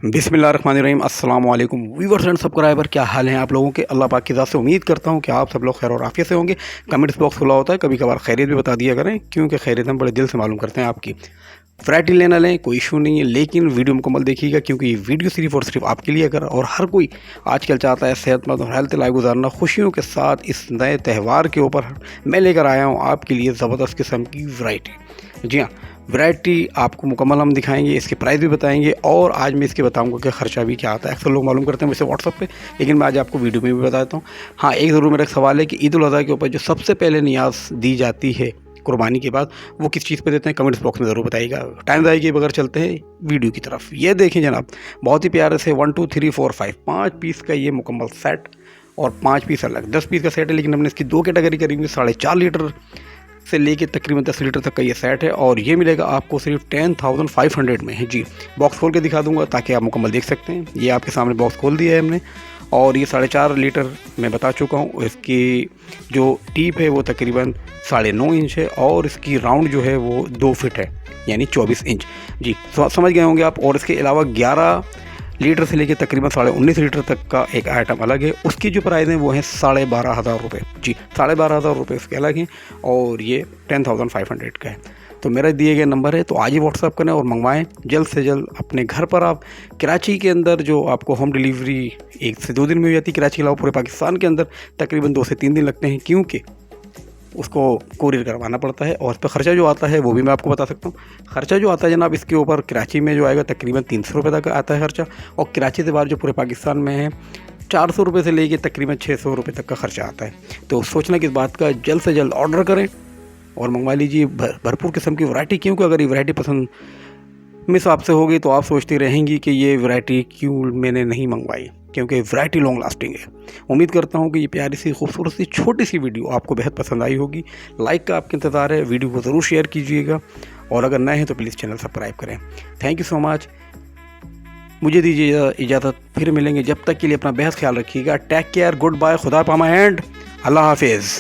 बिस्मिल्लाहिर्रहमानिर्रहीम अस्सलाम वालेकुम व्यूअर्स एंड सब्सक्राइबर, क्या हाल हैं आप लोगों के। अल्लाह पाक की ज़ात से उम्मीद करता हूं कि आप सब लोग खैर और आफियत से होंगे। कमेंट्स बॉक्स खुला होता है, कभी कभार खैरियत भी बता दिया करें, क्योंकि खैरियत हम बड़े दिल से मालूम करते हैं आपकी। वैरायटी लेना लें, कोई इशू नहीं है, लेकिन वीडियो मुकम्मल देखिएगा, क्योंकि ये वीडियो सिर्फ और सिर्फ आपके लिए अगर और हर कोई आजकल चाहता है सेहतमंद और हेल्थ लाइफ गुजारना खुशियों के साथ। इस नए त्यौहार के ऊपर मैं लेकर आया हूँ आपके लिए ज़बरदस्त किस्म की वैरायटी। जी हाँ, वैरायटी आपको मुकम्मल हम दिखाएंगे, इसके प्राइस भी बताएंगे और आज मैं इसके बताऊंगा कि ख़र्चा भी क्या आता है। अक्सर लोग मालूम करते हैं मुझसे व्हाट्सअप पे, लेकिन मैं आज आपको वीडियो में भी बता देता हूँ। हाँ, एक ज़रूर मेरा एक सवाल है कि ईद उल अज़हा के ऊपर जो सबसे पहले नियाज़ दी जाती है कुर्बानी के बाद, वो किस चीज़ पे देते हैं, कमेंट्स बॉक्स में ज़रूर बताइएगा। टाइम ज़ाया किए बगैर चलते हैं वीडियो की तरफ। ये देखें जनाब, बहुत ही प्यारे से 1 2 3 4 5 5 पीस का ये मुकम्मल सेट और 5 पीस अलग 10 पीस का सेट है, लेकिन हमने इसकी दो कैटेगरी करी हुई। 4.5 लीटर से लेके तकरीबन 10 लीटर तक का ये सेट है और ये मिलेगा आपको सिर्फ 10,500 में है जी। बॉक्स खोल के दिखा दूंगा ताकि आप मुकम्मल देख सकते हैं। ये आपके सामने बॉक्स खोल दिया है हमने और ये 4.5 लीटर मैं बता चुका हूँ। इसकी जो टीप है वो तकरीबन 9.5 इंच है और इसकी राउंड जो है वो 2 फीट है, यानी 24 इंच जी। समझ गए होंगे आप। और इसके अलावा 11 लीटर से लेके तकरीबन 19.5 लीटर तक का एक आइटम अलग है। उसकी जो प्राइस है वो है 12,500 रुपये जी। 12,500 रुपये उसके अलग हैं और ये 10,500 का है। तो मेरा दिए गए नंबर है, तो आज ही व्हाट्सअप करें और मंगवाएं जल्द से जल्द अपने घर पर। आप कराची के अंदर जो आपको होम डिलीवरी 1 से 2 दिन में हो जाती है, कराची के अलावा पूरे पाकिस्तान के अंदर तकरीबन 2 से 3 दिन लगते हैं, क्योंकि उसको कोरियर करवाना पड़ता है। और इस पर ख़र्चा जो आता है वो भी मैं आपको बता सकता हूँ। ख़र्चा जो आता है जनाब, इसके ऊपर कराची में जो आएगा तकरीबन 300 रुपये तक आता है ख़र्चा, और कराची से बाहर जो पूरे पाकिस्तान में है 400 रुपये से लेके तकरीबन 600 रुपये तक का ख़र्चा आता है। तो सोचना किस बात का, जल्द से जल्द ऑर्डर करें और मंगवा लीजिए भरपूर किस्म की वैरायटी। क्योंकि अगर ये वैरायटी पसंद मिस आपसे होगी तो आप सोचती रहेंगी कि ये वैरायटी क्यों मैंने नहीं मंगवाई, क्योंकि वैरायटी लॉन्ग लास्टिंग है। उम्मीद करता हूँ कि ये प्यारी सी खूबसूरत सी छोटी सी वीडियो आपको बेहद पसंद आई होगी। लाइक का आपका इंतज़ार है, वीडियो को ज़रूर शेयर कीजिएगा और अगर नए हैं तो प्लीज़ चैनल सब्सक्राइब करें। Thank you so much. मुझे दीजिए इजाज़त, फिर मिलेंगे। जब तक के लिए अपना बेहद ख्याल रखिएगा। टेक केयर, गुड बाय, खुदा पामा एंड अल्लाह हाफिज़।